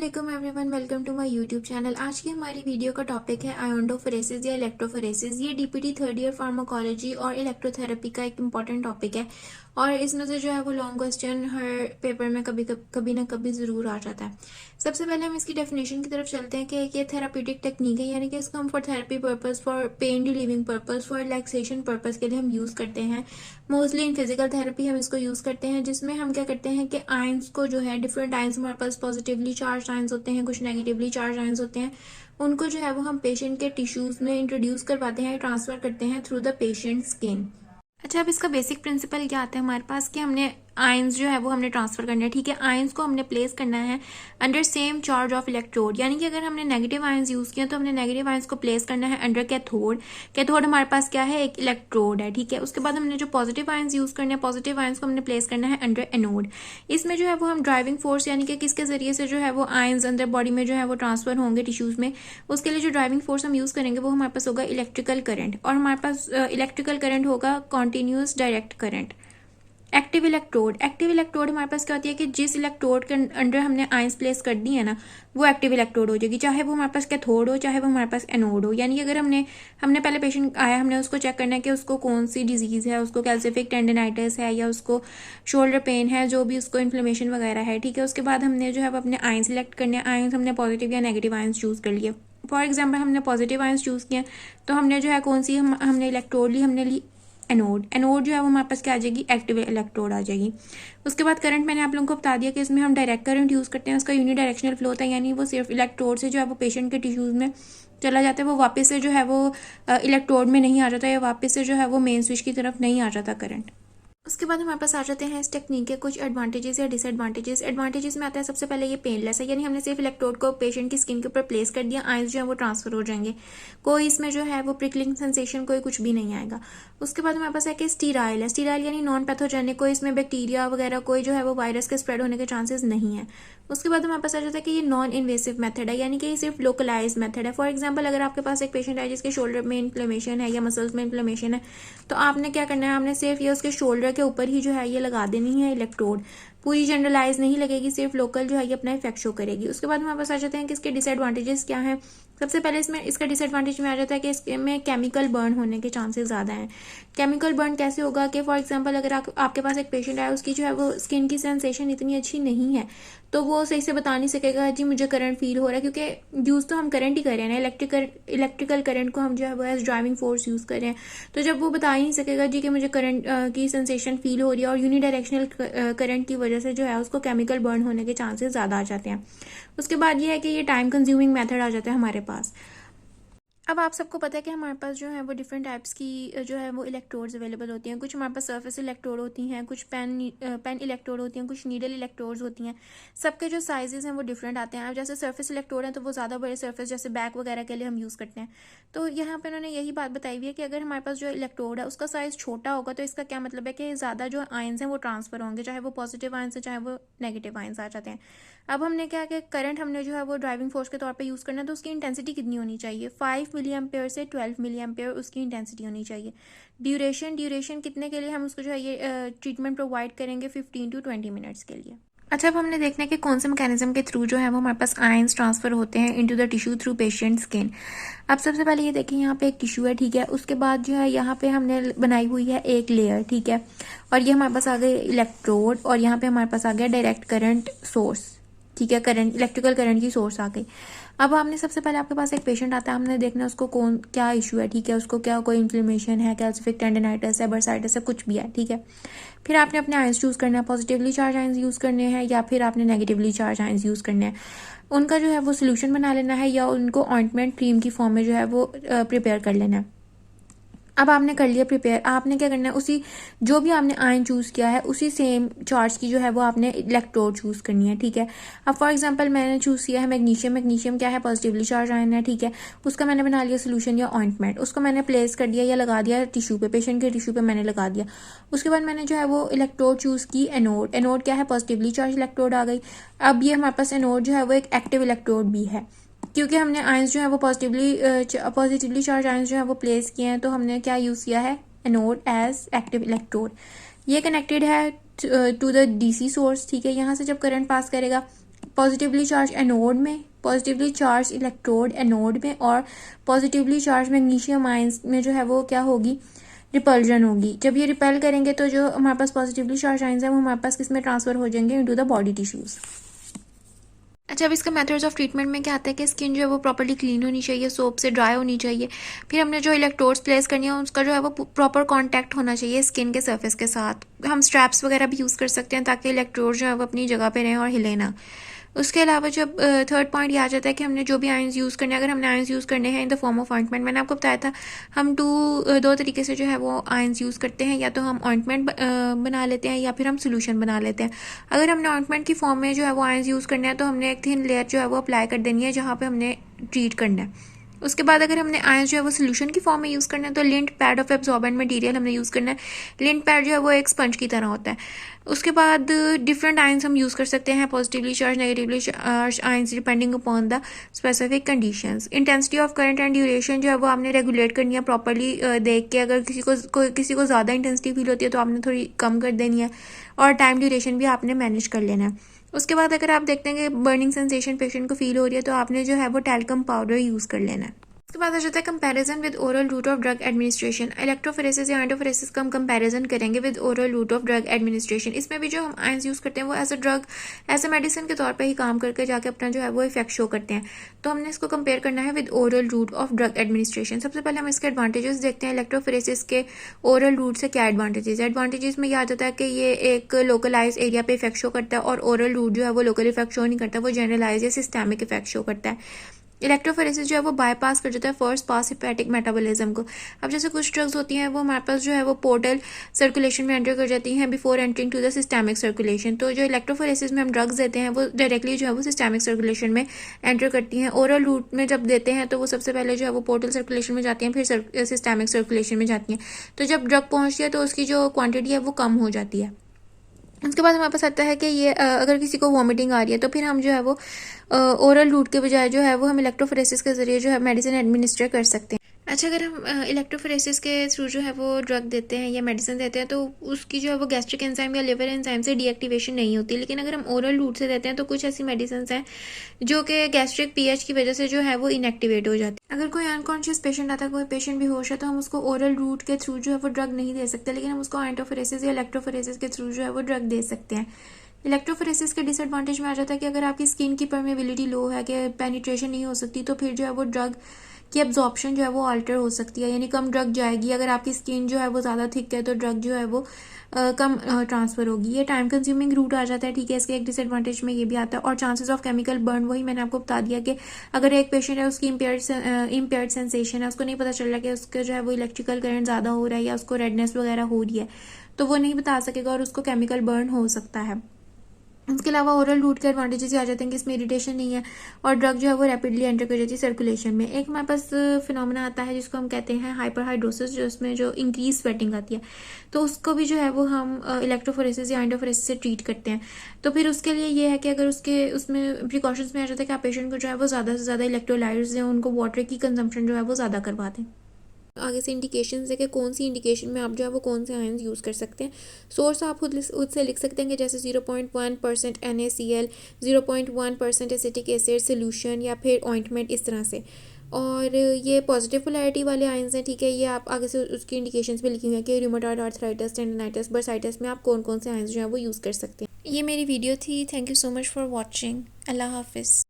अस्सलाम everyone, welcome to my YouTube channel. आज की हमारी वीडियो का टॉपिक है आयोंडोफोरेसिस या इलेक्ट्रोफोरेसिस। ये डीपीटी थर्ड ईयर फार्माकोलॉजी और इलेक्ट्रोथेरेपी का एक इम्पॉर्टेंट टॉपिक है और इसमें से जो है वो लॉन्ग क्वेश्चन हर पेपर में कभी ना कभी ज़रूर आ जाता है। सबसे पहले हम इसकी डेफिनेशन की तरफ चलते हैं कि ये थेरापीटिक टेक्निक है, यानी कि इसको हम for therapy purpose, for pain relieving purpose, for relaxation purpose के लिए हम यूज़ करते हैं। मोस्टली इन फिजिकल थेरेपी हम इसको यूज़ करते हैं, जिसमें हम क्या करते हैं कि आयंस को जो है डिफरेंट आयंस हमारे पास पॉजिटिवली चार्ज आयंस होते हैं, कुछ नेगेटिवली चार्ज आयंस होते हैं, उनको जो है वो हम पेशेंट के टिश्यूज में इंट्रोड्यूस करवाते हैं, ट्रांसफर करते हैं थ्रू द पेशेंट स्किन। अच्छा, अब इसका बेसिक प्रिंसिपल क्या आता है हमारे पास कि हमने आयंस जो है वो हमने ट्रांसफर करना है। ठीक है, आयंस को हमने प्लेस करना है under same charge of electrode, यानी कि अगर हमने नेगेटिव आयंस यूज किया तो हमने नेगेटिव आयंस को प्लेस करना है अंडर कैथोड। कैथोड हमारे पास क्या है, एक इलेक्ट्रोड है। ठीक है, उसके बाद हमने जो पॉजिटिव आयंस यूज करना है, पॉजिटिव आयंस को हमने प्लेस करना है अंडर एनोड। इसमें जो है वो हम ड्राइविंग फोर्स, यानी कि किसके जरिए से जो है वो आयंस अंदर बॉडी में जो है वो ट्रांसफर होंगे टिश्यूज में, उसके लिए जो ड्राइविंग फोर्स हम यूज करेंगे वो हमारे पास होगा इलेक्ट्रिकल करंट, और हमारे पास इलेक्ट्रिकल करंट होगा continuous direct current. Active electrode हमारे पास क्या होती है कि जिस इलेक्ट्रोड के अंडर हमने आयंस प्लेस कर दी है ना, वो एक्टिव इलेक्ट्रोड हो जाएगी, चाहे वो हमारे पास कैथोड हो चाहे वो हमारे पास एनोड हो। यानी कि अगर हमने पहले पेशेंट आया, हमने उसको चेक करना है कि उसको कौन सी डिजीज है, उसको कैल्सिफिक टेंडिनाइटिस है या उसको शोल्डर पेन है, जो भी उसको इन्फ्लेमेशन वगैरह है। ठीक है, उसके बाद हमने जो है वो अपने आयंस सिलेक्ट करने हैं। आयंस हमने पॉजिटिव या नेगेटिव आयंस चूज कर लिए। फॉर एग्जाम्पल हमने पॉजिटिव आयंस चूज किए तो हमने जो है कौन सी हमने इलेक्ट्रोड ली, हमने ली एनोड। एनोड जो है वो हमारे पास क्या आ जाएगी, एक्टिव इलेक्ट्रोड आ जाएगी। उसके बाद करंट मैंने आप लोगों को बता दिया कि इसमें हम डायरेक्ट करंट यूज़ करते हैं, उसका यूनिडायरेक्शनल फ्लो होता है, यानी वो सिर्फ इलेक्ट्रोड से जो है वो पेशेंट के टिश्यूज में चला जाता है, वो वापस से जो है वो इलेक्ट्रोड में नहीं आ जाता, या वापस से जो है वो मेन स्विच की तरफ नहीं आ जाता करंट। उसके बाद हमारे पास आ जाते हैं इस टेक्निक के कुछ एडवांटेजेस या डिसएडवांटेजेस। एडवांटेजेस में आता है सबसे पहले ये पेनलेस है, यानी हमने सिर्फ इलेक्ट्रोड को पेशेंट की स्किन के ऊपर प्लेस कर दिया, आइज जो है वो ट्रांसफर हो जाएंगे, कोई इसमें जो है वो प्रिकलिंग सेंसेशन कोई कुछ भी नहीं आएगा। उसके बाद हमारे पास है कि स्टीराइल है, स्टीराइल यानी नॉन पैथोजेनिक, कोई इसमें बैक्टीरिया वगैरह कोई जो है वो वायरस के स्प्रेड होने के चांसेस नहीं है। उसके बाद हमारे पास आ जाता है कि ये नॉन इन्वेसिव मेथड है, यानी कि ये सिर्फ लोकलाइज मेथड है। फॉर एग्जाम्पल अगर आपके पास एक पेशेंट है जिसके शोल्डर में इन्फ्लेमेशन है या मसल्स में इन्फ्लेमेशन है, तो आपने क्या करना है, आपने सिर्फ ये उसके शोल्डर के ऊपर ही जो है ये लगा देनी है इलेक्ट्रोड, पूरी जनरलाइज नहीं लगेगी, सिर्फ लोकल जो है ये अपना इफेक्ट शो करेगी। उसके बाद हमारे पास आ जाते हैं कि इसके डिसएडवांटेजेस क्या हैं। सबसे पहले इसमें इसका डिसएडवांटेज में आ जाता है कि इसमें केमिकल बर्न होने के चांसेस ज़्यादा हैं। केमिकल बर्न कैसे होगा कि फॉर एग्जांपल अगर आपके पास एक पेशेंट है, उसकी जो है वो स्किन की सेंसेशन इतनी अच्छी नहीं है, तो वो सही से बता नहीं सकेगा जी मुझे करंट फील हो रहा है, क्योंकि यूज़ तो हम करंट ही कर रहे हैं ना, इलेक्ट्रिकल करंट को हम जो है वो एज ड्राइविंग फोर्स यूज़ कर रहे हैं। तो जब वो बता ही नहीं सकेगा जी कि मुझे करंट की सेंसेशन फील हो रही है, और यूनिडायरेक्शनल करंट की वजह से जो है उसको केमिकल बर्न होने के चांसेस ज़्यादा आ जाते हैं। उसके बाद ये है कि ये टाइम कंज्यूमिंग मेथड आ जाता है हमारे पास। अब आप सबको पता है कि हमारे पास जो है वो डिफरेंट टाइप्स की जो है वो इलेक्ट्रोड्स अवेलेबल होती हैं। कुछ हमारे पास सरफेस इलेक्ट्रोड होती हैं, कुछ पेन इलेक्ट्रोड होती हैं, कुछ नीडल इलेक्ट्रोड्स होती हैं। सबके जो साइजेस हैं वो डिफरेंट आते हैं। अब जैसे सरफेस इलेक्ट्रोड हैं तो वो ज़्यादा बड़े सरफेस जैसे बैक वगैरह के लिए हम यूज़ करते हैं। तो यहाँ पर उन्होंने यही बात बताई हुई है कि अगर हमारे पास जो इलेक्ट्रोड है उसका साइज़ छोटा होगा तो इसका क्या मतलब है कि ज़्यादा जो आयंस हैं वो ट्रांसफर होंगे, चाहे वो पॉजिटिव आयंस है चाहे वो नेगेटिव आयंस आ जाते हैं। अब हमने क्या कि करंट हमने जो है वो ड्राइविंग फोर्स के तौर पे यूज़ करना है, तो उसकी इंटेंसिटी कितनी होनी चाहिए, 5 मिली एम्पेयर से 12 मिली एम्पेयर उसकी इंटेंसिटी होनी चाहिए। ड्यूरेशन कितने के लिए हम उसको जो है ये ट्रीटमेंट प्रोवाइड करेंगे, 15 to 20 मिनट्स के लिए। अच्छा, अब हमने देखना है कि कौन से मैकेनिज्म के थ्रू जो है वो हमारे पास आयंस ट्रांसफर होते हैं into the tissue through patient skin. अब सबसे पहले ये देखिए, यहाँ पे एक टिश्यू है, ठीक है, उसके बाद जो है यहाँ पे हमने बनाई हुई है एक लेयर, ठीक है, और ये हमारे पास आ गए इलेक्ट्रोड, और यहाँ पे हमारे पास आ गया डायरेक्ट करंट सोर्स, ठीक है, करंट इलेक्ट्रिकल करंट की सोर्स आ गई। अब हमने सबसे पहले आपके पास एक पेशेंट आता है, हमने देखना है उसको कौन क्या इशू है, ठीक है, उसको क्या कोई इन्फ्लेमेशन है, कैल्सिफिक टेंडिनाइटिस है, बर्साइटिस है, कुछ भी है, ठीक है। फिर आपने अपने आयंस चूज़ करना है, पॉजिटिवली चार्ज आयंस यूज़ करने हैं या फिर आपने नेगेटिवली चार्ज आयंस यूज़ करने हैं। उनका जो है वो सोल्यूशन बना लेना है या उनको ऑइंटमेंट क्रीम की फॉर्म में जो है वो प्रिपेयर कर लेना है। अब आपने कर लिया प्रिपेयर, आपने क्या करना है, उसी जो भी आपने आयन चूज़ किया है उसी सेम चार्ज की जो है वो आपने इलेक्ट्रोड चूज़ करनी है, ठीक है। अब फॉर एग्जांपल मैंने चूज़ किया है मैग्नीशियम, मैग्नीशियम क्या है, पॉजिटिवली चार्ज आयन है, ठीक है, उसका मैंने बना लिया सोल्यूशन या ऑइंटमेंट, उसको मैंने प्लेस कर दिया या लगा दिया टिश्यू पे, पेशेंट के टिश्यू पे मैंने लगा दिया। उसके बाद मैंने जो है वो इलेक्ट्रोड चूज़ की एनोड, एनोड क्या है, पॉजिटिवली चार्ज इलेक्ट्रोड आ गई। अब ये हमारे पास एनोड जो है वो एक एक्टिव इलेक्ट्रोड भी है, क्योंकि हमने आयंस जो है वो पॉजिटिवली चार्ज आयंस जो है वो प्लेस किए हैं, तो हमने क्या यूज़ किया है, एनोड एज एक्टिव इलेक्ट्रोड। ये कनेक्टेड है टू द डीसी सोर्स, ठीक है, यहाँ से जब करंट पास करेगा पॉजिटिवली चार्ज एनोड में, पॉजिटिवली चार्ज इलेक्ट्रोड एनोड में, और पॉजिटिवली चार्ज मैग्नीशियम आयंस में जो है वो क्या होगी, रिपल्जन होगी। जब ये रिपेल करेंगे तो जो हमारे पास पॉजिटिवली चार्ज आयंस है वो हमारे पास किस में ट्रांसफर हो जाएंगे, इनटू द बॉडी टिश्यूज। अच्छा, अब इसका मेथड्स ऑफ ट्रीटमेंट में क्या आता है कि स्किन जो है वो प्रॉपर्ली क्लीन होनी चाहिए, सोप से ड्राई होनी चाहिए। फिर हमने जो इलेक्ट्रोड्स प्लेस करनी है उसका जो है वो प्रॉपर कांटेक्ट होना चाहिए स्किन के सरफेस के साथ। हम स्ट्रैप्स वगैरह भी यूज़ कर सकते हैं ताकि इलेक्ट्रोड जो है वो अपनी जगह पे रहें और हिले ना। उसके अलावा जब थर्ड पॉइंट ये आ जाता है कि हमने जो भी आयंस यूज़ करने हैं, अगर हमने आयंस यूज़ करने हैं in the form of ointment, मैंने आपको बताया था हम दो तरीके से जो है वो आयंस यूज़ करते हैं, या तो हम ऑइंटमेंट बना लेते हैं या फिर हम सोल्यूशन बना लेते हैं। अगर हमने ऑइंटमेंट की फॉर्म में जो है वो आयंस यूज़ करना है तो हमने एक थिन लेयर जो है वो अप्लाई कर देनी है जहाँ पर हमने ट्रीट करना है। उसके बाद अगर हमने आयंस जो है वो सोल्यूशन की फॉर्म में यूज़ करना है तो lint pad of absorbent material हमने यूज़ करना है। लिंट पैड जो है वो एक स्पंज की तरह होता है। उसके बाद डिफरेंट आयंस हम यूज़ कर सकते हैं, positively charge, negatively charge ions, depending upon the specific conditions. Intensity of current and duration जो है वो आपने रेगुलेट करनी है प्रॉपर्ली देख के। अगर किसी को ज़्यादा इंटेंसिटी फील होती है तो आपने थोड़ी कम कर देनी है, और टाइम ड्यूरेशन भी आपने मैनेज कर लेना है। उसके बाद अगर आप देखते हैं कि बर्निंग सेंसेशन पेशेंट को फील हो रही है तो आपने जो है वो टैल्कम पाउडर यूज़ कर लेना है। उसके बाद आ जाता है comparison with oral route of drug administration. Electrophoresis या एंडोफोरेसिस का हम कंपैरिजन करेंगे with oral route of drug administration. इसमें भी जो हम आयंस यूज़ करते हैं वो as a drug, as a medicine के तौर पे ही काम करके जाके अपना जो है वो इफेक्ट शो करते हैं। तो हमने इसको कंपेयर करना है with oral route of drug administration. सबसे पहले हम इसके एडवांटेजेस देखते हैं। इलेक्ट्रोफोरेसिस के ओरल रूट से क्या एडवांटेजेस में यह आ जाता है कि ये एक लोकलाइज एरिया पे इफेक्ट शो करता है, और ओरल रूट जो है वो लोकल इफेक्ट शो नहीं करता, वो जनरलाइज या सिस्टमिक इफेक्ट शो करता है। इलेक्ट्रोफोरेसिस जो है वो बाईपास कर देता है फर्स्ट पास हिपैटिक मेटाबॉलिज्म को। अब जैसे कुछ ड्रग्स होती हैं वो हमारे पास जो है वो पोर्टल सर्कुलेशन में एंटर कर जाती हैं before entering to the systemic circulation. तो जो इलेक्ट्रोफोरेसिस में हम ड्रग्स देते हैं वो डायरेक्टली जो है वो सिस्टमिक सर्कुलेशन में एंटर करती हैं। ओरल रूट में जब देते हैं तो वो सबसे पहले जो है वो पोर्टल सर्कुलेशन में जाती हैं, फिर सिस्टमिक सर्कुलेशन में जाती हैं। तो जब ड्रग पहुँचती है तो उसकी जो क्वान्टिटी है वो कम हो जाती है। उसके बाद हमारे पास आता है कि ये अगर किसी को वॉमिटिंग आ रही है तो फिर हम जो है वो ओरल रूट के बजाय जो है वो हम इलेक्ट्रोफोरेसिस के जरिए जो है मेडिसिन एडमिनिस्टर कर सकते हैं। अच्छा, अगर हम इलेक्ट्रोफोरेसिस के थ्रू जो है वो ड्रग देते हैं या मेडिसिन देते हैं तो उसकी जो है वो गैस्ट्रिक एंजाइम या लिवर एंजाइम से डीएक्टिवेशन नहीं होती। लेकिन अगर हम ओरल रूट से देते हैं तो कुछ ऐसी मेडिसिन हैं जो कि गैस्ट्रिक पीएच की वजह से जो है वो इनएक्टिवेट हो जाती है। अगर कोई अनकॉन्शियस पेशेंट आता है, कोई पेशेंट बेहोश है, तो हम उसको ओरल रूट के थ्रू जो है वो ड्रग नहीं दे सकते, लेकिन हम उसको एंटोफोरेसिस या इलेक्ट्रोफोरेसिस के थ्रू जो है वो ड्रग दे सकते हैं। इलेक्ट्रोफोरेसिस के डिसएडवांटेज में आ जाता है कि अगर आपकी स्किन की परमेबिलिटी लो है, कि पेनिट्रेशन नहीं हो सकती, तो फिर जो है वो ड्रग की एब्जॉर्प्शन जो है वो अल्टर हो सकती है, यानी कम ड्रग जाएगी। अगर आपकी स्किन जो है वो ज़्यादा थिक है तो ड्रग जो है वो कम ट्रांसफ़र होगी। ये टाइम कंज्यूमिंग रूट आ जाता है, ठीक है। इसके एक डिसएडवांटेज में ये भी आता है। और चांसेस ऑफ केमिकल बर्न, वही मैंने आपको बता दिया कि अगर एक पेशेंट है उसकी इम्पेयर्ड सेंसेशन है, उसको नहीं पता चल रहा कि उसका जो है वो इलेक्ट्रिकल करंट ज़्यादा हो रहा है या उसको रेडनेस वगैरह हो रही है, तो वो नहीं बता सकेगा और उसको केमिकल बर्न हो सकता है। उसके अलावा ओरल रूट के एडवांटेजेस आ जाते हैं कि इसमें इरिटेशन नहीं है और ड्रग जो है वो रैपिडली एंटर कर जाती है सर्कुलेशन में। एक हमारे पास फिनोमेना आता है जिसको हम कहते हैं हाइपरहाइड्रोसिस, जो इसमें जो इंक्रीज स्वेटिंग आती है, तो उसको भी जो है वो हम इलेक्ट्रोफोरेसिस या एंडोफोरेसिस से ट्रीट करते हैं। तो फिर उसके लिए ये है कि अगर उसमें प्रिकॉशंस में आ जाता है कि आप पेशेंट को जो है वो ज़्यादा से ज़्यादा इलेक्ट्रोलाइट्स या उनको वाटर की कंजम्पशन जो है वो ज़्यादा करवा दें। आगे से इंडिकेशन है कि कौन सी इंडिकेशन में आप जो है वो कौन से आयंस यूज़ कर सकते हैं। सोर्स आप खुद से लिख सकते हैं कि जैसे 0.1% NaCl, 0.1% एसिटिक एसिड सोल्यूशन, या फिर ऑइंटमेंट, इस तरह से। और ये पॉजिटिव पोलैरिटी वाले आयंस हैं, ठीक है। ये आप आगे से उसकी इंडिकेशंस पे लिखी हुई हैं कि रूमेटॉइड आर्थराइटिस, टेंडनाइटिस, बर्साइटिस में आप कौन कौन से आयंस जो है वो यूज़ कर सकते हैं। ये मेरी वीडियो थी। Thank you so much for watching. अल्लाह हाफिज़।